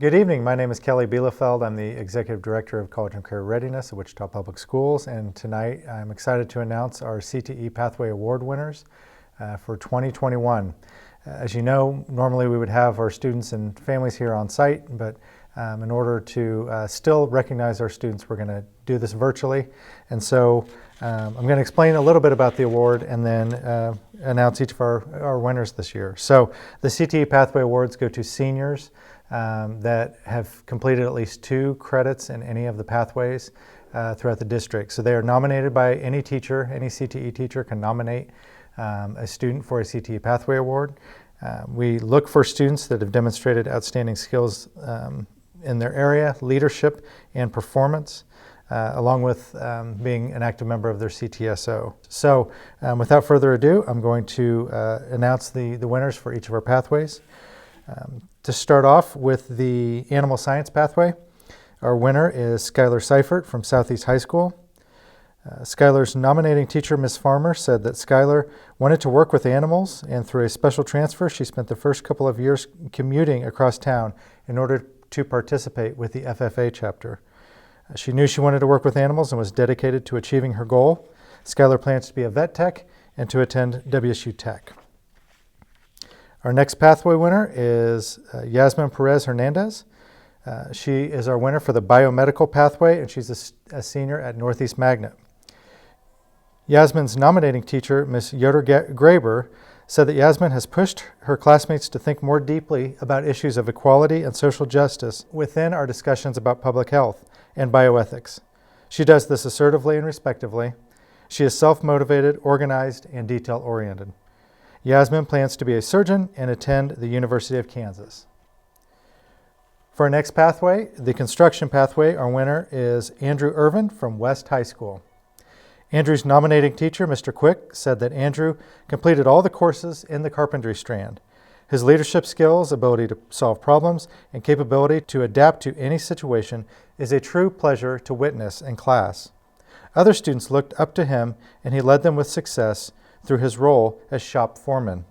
Good evening. My name is Kelly Bielefeld. I'm the Executive Director of College and Career Readiness at Wichita Public Schools, and tonight I'm excited to announce our CTE Pathway Award winners for 2021. As you know, normally we would have our students and families here on site, but in order to still recognize our students, we're going to do this virtually. And so I'm going to explain a little bit about the award and then announce each of our winners this year. So the CTE Pathway Awards go to seniors that have completed at least 2 credits in any of the pathways throughout the district. So they are nominated by any teacher. Any CTE teacher can nominate a student for a CTE Pathway Award. We look for students that have demonstrated outstanding skills in their area, leadership and performance, along with being an active member of their CTSO. So without further ado, I'm going to announce the winners for each of our pathways. To start off with the Animal Science Pathway, our winner is Skylar Seifert from Southeast High School. Skylar's nominating teacher, Ms. Farmer, said that Skylar wanted to work with animals, and through a special transfer, she spent the first couple of years commuting across town in order to participate with the FFA chapter. She knew she wanted to work with animals and was dedicated to achieving her goal. Skylar plans to be a vet tech and to attend WSU Tech. Our next pathway winner is Yasmin Perez Hernandez. She is our winner for the biomedical pathway, and she's a senior at Northeast Magnet. Yasmin's nominating teacher, Ms. Yoder Graber, said that Yasmin has pushed her classmates to think more deeply about issues of equality and social justice within our discussions about public health and bioethics. She does this assertively and respectively. She is self-motivated, organized, and detail-oriented. Yasmin plans to be a surgeon and attend the University of Kansas. For our next pathway, the construction pathway, our winner is Andrew Irvin from West High School. Andrew's nominating teacher, Mr. Quick, said that Andrew completed all the courses in the carpentry strand. His leadership skills, ability to solve problems, and capability to adapt to any situation is a true pleasure to witness in class. Other students looked up to him, and he led them with success through his role as shop foreman.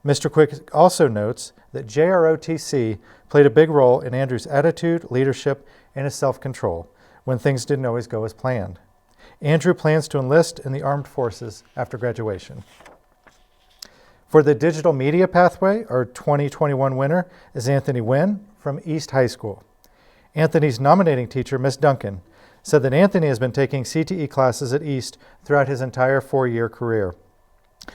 Mr. Quick also notes that JROTC played a big role in Andrew's attitude, leadership, and his self-control when things didn't always go as planned. Andrew plans to enlist in the armed forces after graduation. For the digital media pathway, our 2021 winner is Anthony Wynn from East High School. Anthony's nominating teacher, Ms. Duncan, said that Anthony has been taking CTE classes at East throughout his entire 4-year career.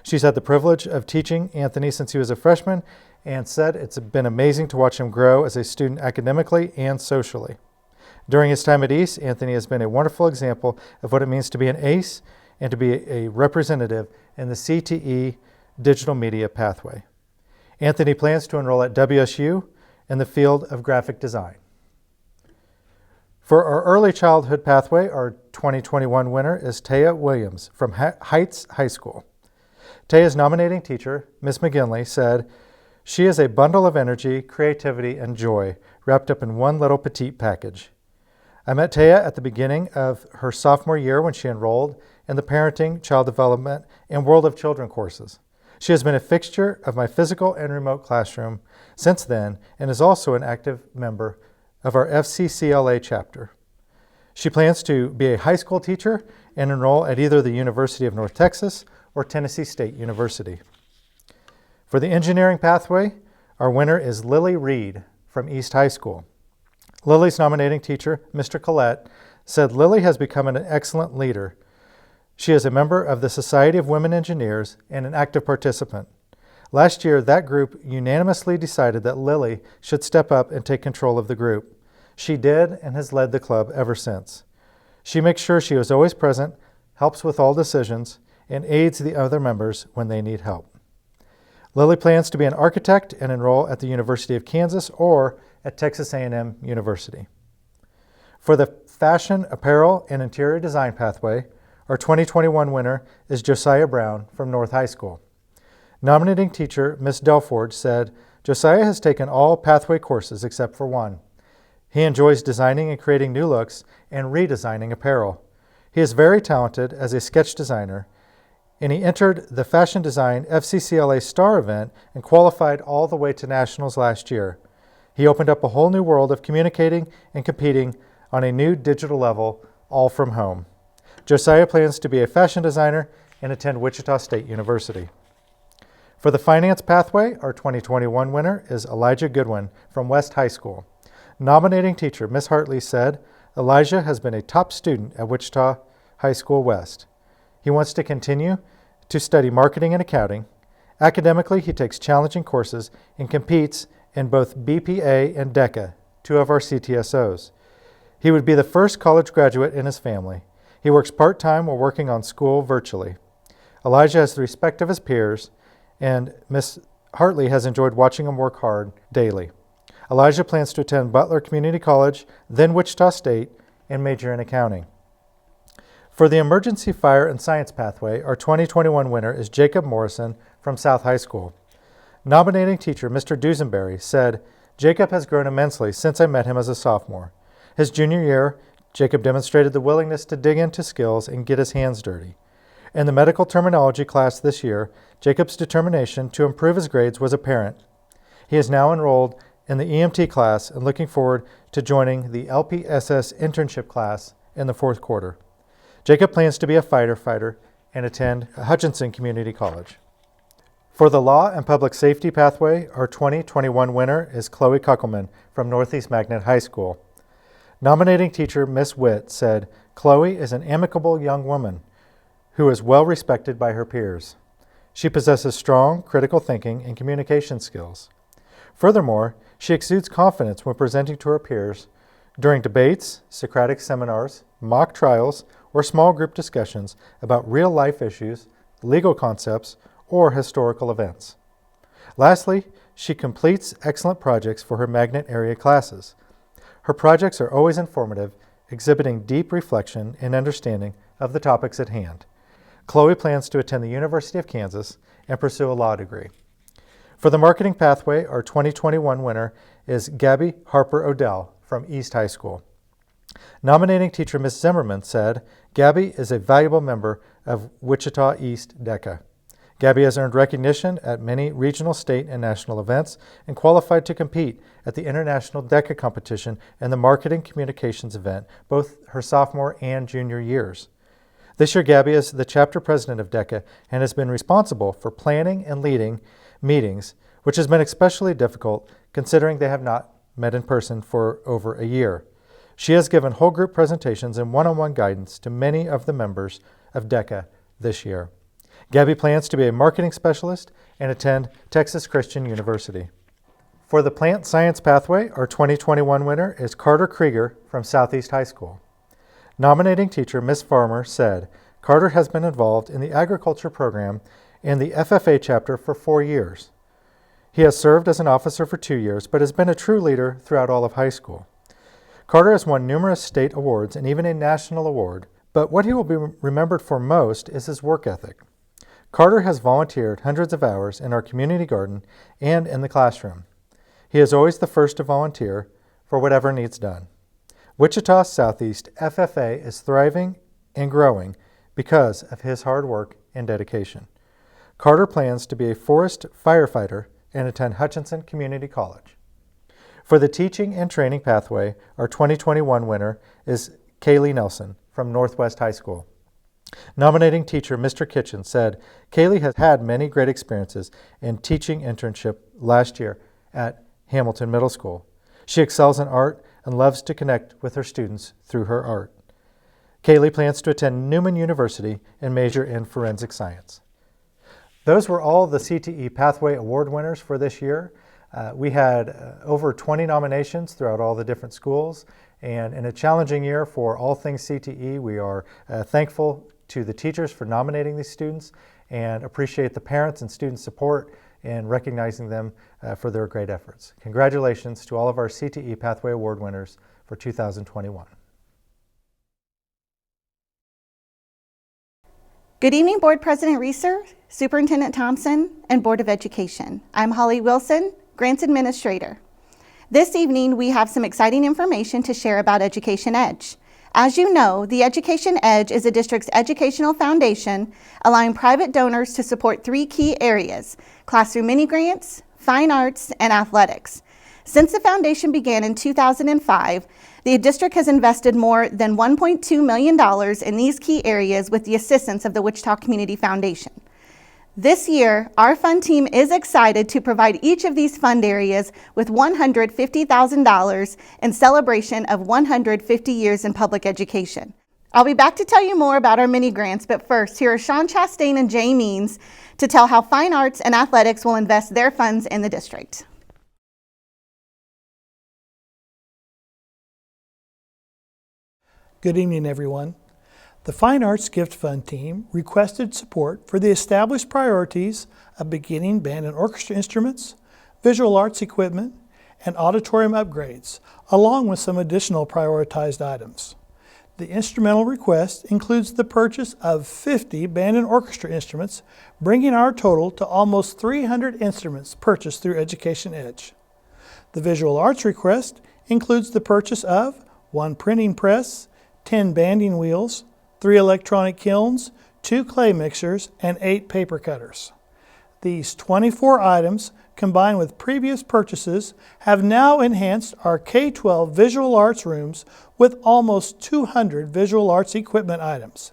She's had the privilege of teaching Anthony since he was a freshman and said it's been amazing to watch him grow as a student academically and socially. During his time at East, Anthony has been a wonderful example of what it means to be an ace and to be a representative in the CTE digital media pathway. Anthony plans to enroll at WSU in the field of graphic design. For our early childhood pathway, our 2021 winner is Taya Williams from Heights High School. Taya's nominating teacher, Ms. McGinley, said, "She is a bundle of energy, creativity, and joy wrapped up in one little petite package." I met Taya at the beginning of her sophomore year when she enrolled in the parenting, child development, and world of children courses. She has been a fixture of my physical and remote classroom since then and is also an active member of our FCCLA chapter. She plans to be a high school teacher and enroll at either the University of North Texas or Tennessee State University. For the engineering pathway, our winner is Lily Reed from East High School. Lily's nominating teacher, Mr. Collette, said Lily has become an excellent leader. She is a member of the Society of Women Engineers and an active participant. Last year, that group unanimously decided that Lily should step up and take control of the group. She did and has led the club ever since. She makes sure she is always present, helps with all decisions, and aids the other members when they need help. Lily plans to be an architect and enroll at the University of Kansas or at Texas A&M University. For the fashion, apparel, and interior design pathway, our 2021 winner is Josiah Brown from North High School. Nominating teacher, Ms. Delford, said, "Josiah has taken all pathway courses except for one. He enjoys designing and creating new looks and redesigning apparel. He is very talented as a sketch designer, and he entered the Fashion Design FCCLA Star event and qualified all the way to Nationals last year. He opened up a whole new world of communicating and competing on a new digital level, all from home. Josiah plans to be a fashion designer and attend Wichita State University. For the finance pathway, our 2021 winner is Elijah Goodwin from West High School. Nominating teacher Ms. Hartley said, Elijah has been a top student at Wichita High School West. He wants to continue to study marketing and accounting. Academically, he takes challenging courses and competes in both BPA and DECA, two of our CTSOs. He would be the first college graduate in his family. He works part-time while working on school virtually. Elijah has the respect of his peers, and Ms. Hartley has enjoyed watching him work hard daily. Elijah plans to attend Butler Community College, then Wichita State, and major in accounting. For the emergency fire and science pathway, our 2021 winner is Jacob Morrison from South High School. Nominating teacher Mr. Dusenberry said, Jacob has grown immensely since I met him as a sophomore. His junior year, Jacob demonstrated the willingness to dig into skills and get his hands dirty. In the medical terminology class this year, Jacob's determination to improve his grades was apparent. He is now enrolled in the EMT class and looking forward to joining the LPSS internship class in the fourth quarter. Jacob plans to be a firefighter and attend Hutchinson Community College. For the law and public safety pathway, our 2021 winner is Chloe Kuckelman from Northeast Magnet High School. Nominating teacher Miss Witt said, Chloe is an amicable young woman who is well respected by her peers. She possesses strong critical thinking and communication skills. Furthermore, she exudes confidence when presenting to her peers during debates, Socratic seminars, mock trials, or small group discussions about real-life issues, legal concepts, or historical events. Lastly, she completes excellent projects for her magnet area classes. Her projects are always informative, exhibiting deep reflection and understanding of the topics at hand. Chloe plans to attend the University of Kansas and pursue a law degree. For the marketing pathway, our 2021 winner is Gabby Harper Odell from East High School. Nominating teacher Ms. Zimmerman said, Gabby is a valuable member of Wichita East DECA. Gabby has earned recognition at many regional, state, and national events and qualified to compete at the International DECA competition and the Marketing Communications event, both her sophomore and junior years. This year, Gabby is the chapter president of DECA and has been responsible for planning and leading meetings, which has been especially difficult considering they have not met in person for over a year. She has given whole group presentations and one-on-one guidance to many of the members of DECA this year. Gabby plans to be a marketing specialist and attend Texas Christian University. For the plant science pathway, our 2021 winner is Carter Krieger from Southeast High School. Nominating teacher Ms. Farmer said, Carter has been involved in the agriculture program in the FFA chapter for 4 years. He has served as an officer for 2 years, but has been a true leader throughout all of high school. Carter has won numerous state awards and even a national award, but what he will be remembered for most is his work ethic. Carter has volunteered hundreds of hours in our community garden and in the classroom. He is always the first to volunteer for whatever needs done. Wichita Southeast FFA is thriving and growing because of his hard work and dedication. Carter plans to be a forest firefighter and attend Hutchinson Community College. For the teaching and training pathway, our 2021 winner is Kaylee Nelson from Northwest High School. Nominating teacher Mr. Kitchen said, Kaylee has had many great experiences in teaching internship last year at Hamilton Middle School. She excels in art and loves to connect with her students through her art. Kaylee plans to attend Newman University and major in forensic science. Those were all the CTE Pathway Award winners for this year. We had over 20 nominations throughout all the different schools, and in a challenging year for all things CTE, we are thankful to the teachers for nominating these students and appreciate the parents and student support in recognizing them for their great efforts. Congratulations to all of our CTE Pathway Award winners for 2021. Good evening, Board President Reeser, Superintendent Thompson, and Board of Education. I'm Holly Wilson, Grants Administrator. This evening, we have some exciting information to share about Education Edge. As you know, the Education Edge is the district's educational foundation, allowing private donors to support 3 key areas: classroom mini-grants, fine arts, and athletics. Since the foundation began in 2005, the district has invested more than $1.2 million in these key areas with the assistance of the Wichita Community Foundation. This year, our fund team is excited to provide each of these fund areas with $150,000 in celebration of 150 years in public education. I'll be back to tell you more about our mini grants, but first, here are Sean Chastain and Jay Means to tell how fine arts and athletics will invest their funds in the district. Good evening, everyone. The Fine Arts Gift Fund team requested support for the established priorities of beginning band and orchestra instruments, visual arts equipment, and auditorium upgrades, along with some additional prioritized items. The instrumental request includes the purchase of 50 band and orchestra instruments, bringing our total to almost 300 instruments purchased through Education Edge. The visual arts request includes the purchase of 1 printing press, 10 banding wheels, 3 electronic kilns, 2 clay mixers, and 8 paper cutters. These 24 items, combined with previous purchases, have now enhanced our K-12 visual arts rooms with almost 200 visual arts equipment items.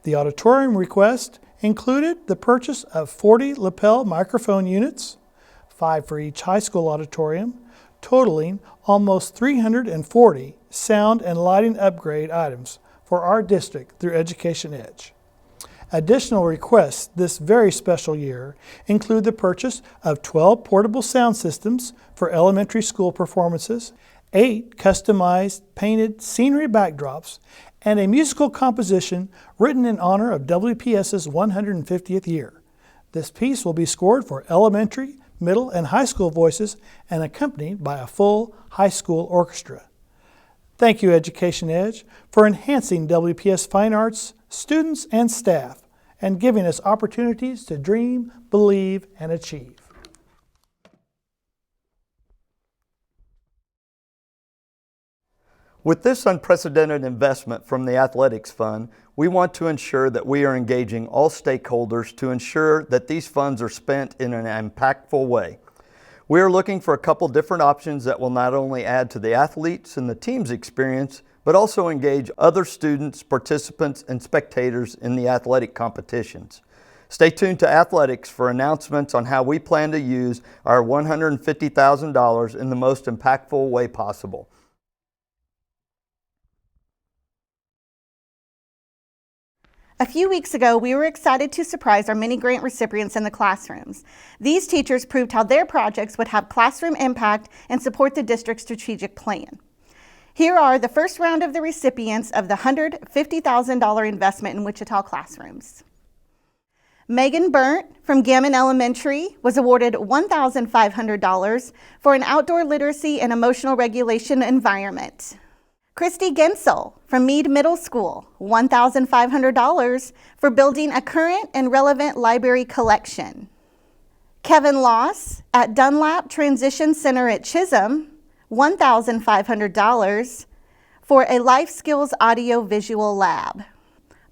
The auditorium request included the purchase of 40 lapel microphone units, 5 for each high school auditorium, totaling almost 340 sound and lighting upgrade items for our district through Education Edge. Additional requests this very special year include the purchase of 12 portable sound systems for elementary school performances, 8 customized painted scenery backdrops, and a musical composition written in honor of WPS's 150th year. This piece will be scored for elementary, middle, and high school voices and accompanied by a full high school orchestra. Thank you, Education Edge, for enhancing WPS Fine Arts students and staff and giving us opportunities to dream, believe, and achieve. With this unprecedented investment from the Athletics Fund, we want to ensure that we are engaging all stakeholders to ensure that these funds are spent in an impactful way. We are looking for a couple different options that will not only add to the athletes and the team's experience, but also engage other students, participants, and spectators in the athletic competitions. Stay tuned to Athletics for announcements on how we plan to use our $150,000 in the most impactful way possible. A few weeks ago, we were excited to surprise our mini grant recipients in the classrooms. These teachers proved how their projects would have classroom impact and support the district's strategic plan. Here are the first round of the recipients of the $150,000 investment in Wichita classrooms. Megan Burnt from Gammon Elementary was awarded $1,500 for an outdoor literacy and emotional regulation environment. Christy Gensel from Meade Middle School, $1,500 for building a current and relevant library collection. Kevin Loss at Dunlap Transition Center at Chisholm, $1,500 for a life skills audio-visual lab.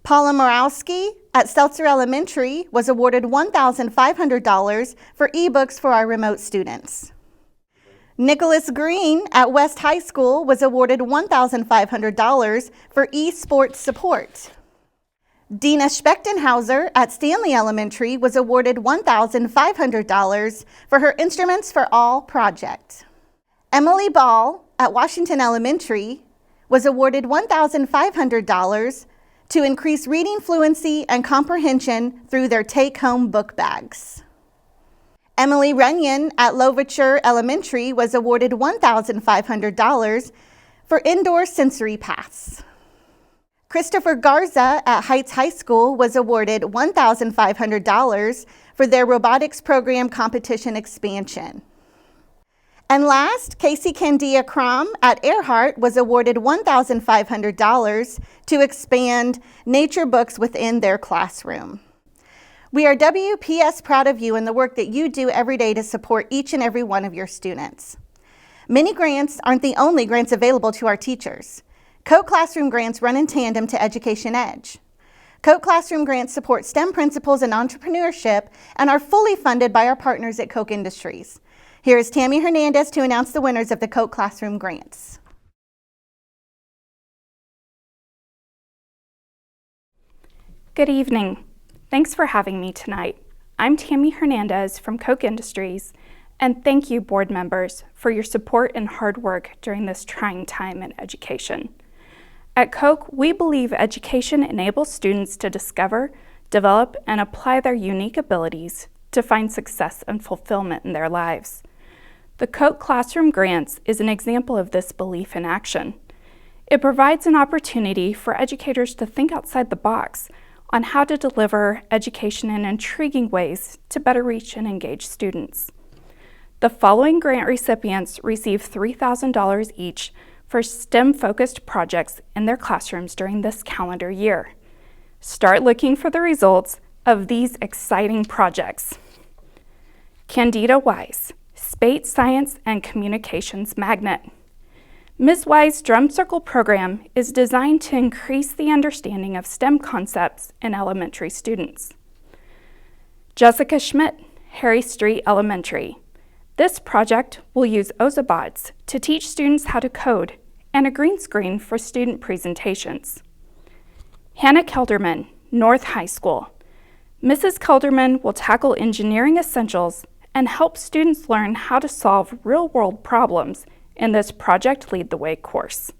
Paula Morawski at Seltzer Elementary was awarded $1,500 for ebooks for our remote students. Nicholas Green at West High School was awarded $1,500 for esports support. Dina Spechtenhauser at Stanley Elementary was awarded $1,500 for her Instruments for All project. Emily Ball at Washington Elementary was awarded $1,500 to increase reading fluency and comprehension through their take-home book bags. Emily Runyon at Louverture Elementary was awarded $1,500 for indoor sensory paths. Christopher Garza at Heights High School was awarded $1,500 for their robotics program competition expansion. And last, Casey Candia Crom at Earhart was awarded $1,500 to expand nature books within their classroom. We are WPS proud of you and the work that you do every day to support each and every one of your students. Mini grants aren't the only grants available to our teachers. Coat Classroom grants run in tandem to Education Edge. Coat Classroom grants support STEM principles and entrepreneurship and are fully funded by our partners at Koch Industries. Here is Tammy Hernandez to announce the winners of the Coke Classroom Grants. Good evening. Thanks for having me tonight. I'm Tammy Hernandez from Koch Industries, and thank you, board members, for your support and hard work during this trying time in education. At Koch, we believe education enables students to discover, develop, and apply their unique abilities to find success and fulfillment in their lives. The Koch Classroom Grants is an example of this belief in action. It provides an opportunity for educators to think outside the box on how to deliver education in intriguing ways to better reach and engage students. The following grant recipients receive $3,000 each for STEM-focused projects in their classrooms during this calendar year. Start looking for the results of these exciting projects. Candida Wise, Spate Science and Communications Magnet. Ms. Wise's Drum Circle program is designed to increase the understanding of STEM concepts in elementary students. Jessica Schmidt, Harry Street Elementary. This project will use Ozabots to teach students how to code and a green screen for student presentations. Hannah Kelderman, North High School. Mrs. Kelderman will tackle engineering essentials and help students learn how to solve real-world problems in this Project Lead the Way course.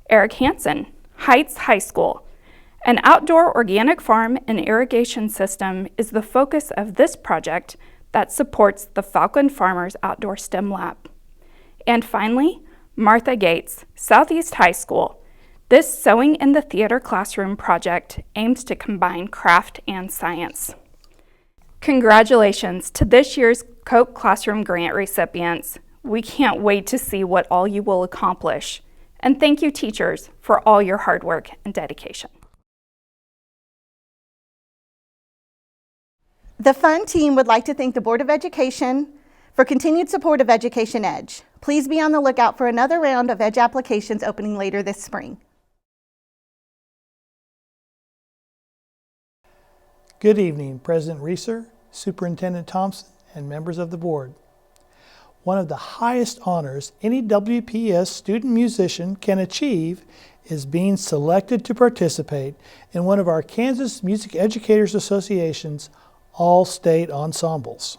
Eric Hansen, Heights High School. An outdoor organic farm and irrigation system is the focus of this project that supports the Falcon Farmers Outdoor STEM Lab. And finally, Martha Gates, Southeast High School. This Sewing in the Theater Classroom project aims to combine craft and science. Congratulations to this year's Koch Classroom Grant recipients. We can't wait to see what all you will accomplish. And thank you, teachers, for all your hard work and dedication. The Fun team would like to thank the Board of Education for continued support of Education Edge. Please be on the lookout for another round of Edge applications opening later this spring. Good evening, President Reeser, Superintendent Thompson, and members of the board. One of the highest honors any WPS student musician can achieve is being selected to participate in one of our Kansas Music Educators Association's all-state ensembles.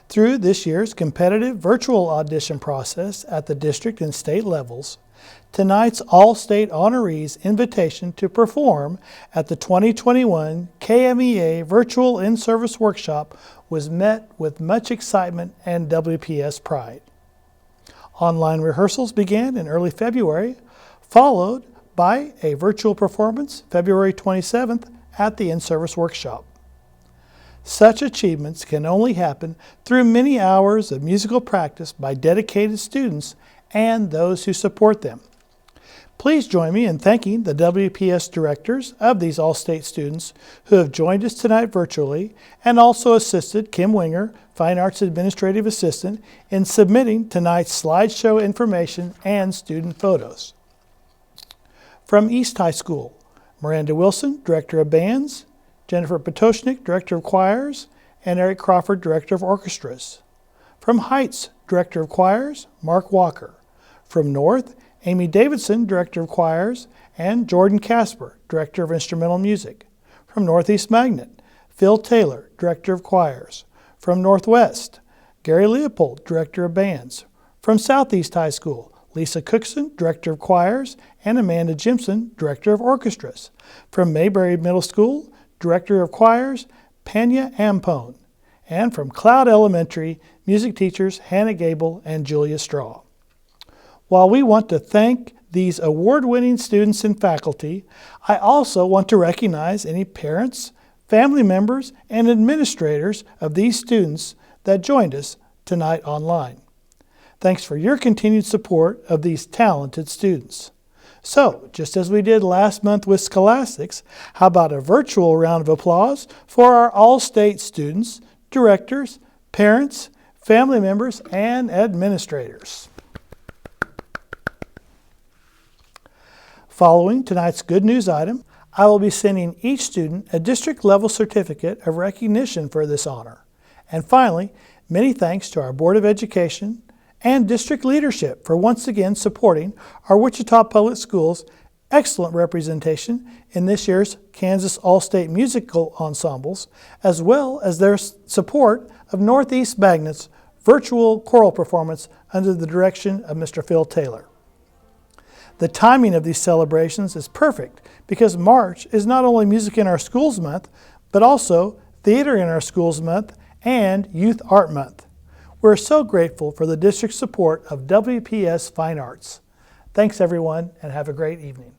Through this year's competitive virtual audition process at the district and state levels, tonight's all-state honorees' invitation to perform at the 2021 KMEA Virtual In-Service Workshop was met with much excitement and WPS pride. Online rehearsals began in early February, followed by a virtual performance February 27th at the In-Service Workshop. Such achievements can only happen through many hours of musical practice by dedicated students and those who support them. Please join me in thanking the WPS directors of these all-state students who have joined us tonight virtually and also assisted Kim Winger, Fine Arts Administrative Assistant, in submitting tonight's slideshow information and student photos. From East High School, Miranda Wilson, Director of Bands, Jennifer Potoshnik, Director of Choirs, and Eric Crawford, Director of Orchestras. From Heights, Director of Choirs, Mark Walker. From North, Amy Davidson, Director of Choirs, and Jordan Casper, Director of Instrumental Music. From Northeast Magnet, Phil Taylor, Director of Choirs. From Northwest, Gary Leopold, Director of Bands. From Southeast High School, Lisa Cookson, Director of Choirs, and Amanda Jimson, Director of Orchestras. From Mayberry Middle School, Director of Choirs, Panya Ampone. And from Cloud Elementary, music teachers Hannah Gable and Julia Straw. While we want to thank these award-winning students and faculty, I also want to recognize any parents, family members, and administrators of these students that joined us tonight online. Thanks for your continued support of these talented students. So, just as we did last month with Scholastics, how about a virtual round of applause for our all-state students, directors, parents, family members, and administrators. Following tonight's good news item, I will be sending each student a district-level certificate of recognition for this honor. And finally, Many thanks to our Board of Education and district leadership for once again supporting our Wichita Public Schools' excellent representation in this year's Kansas All-State Musical Ensembles, as well as their support of Northeast Magnet's virtual choral performance under the direction of Mr. Phil Taylor. The timing of these celebrations is perfect because March is not only Music in Our Schools Month, but also Theater in Our Schools Month and Youth Art Month. We're so grateful for the district's support of WPS Fine Arts. Thanks everyone, and have a great evening.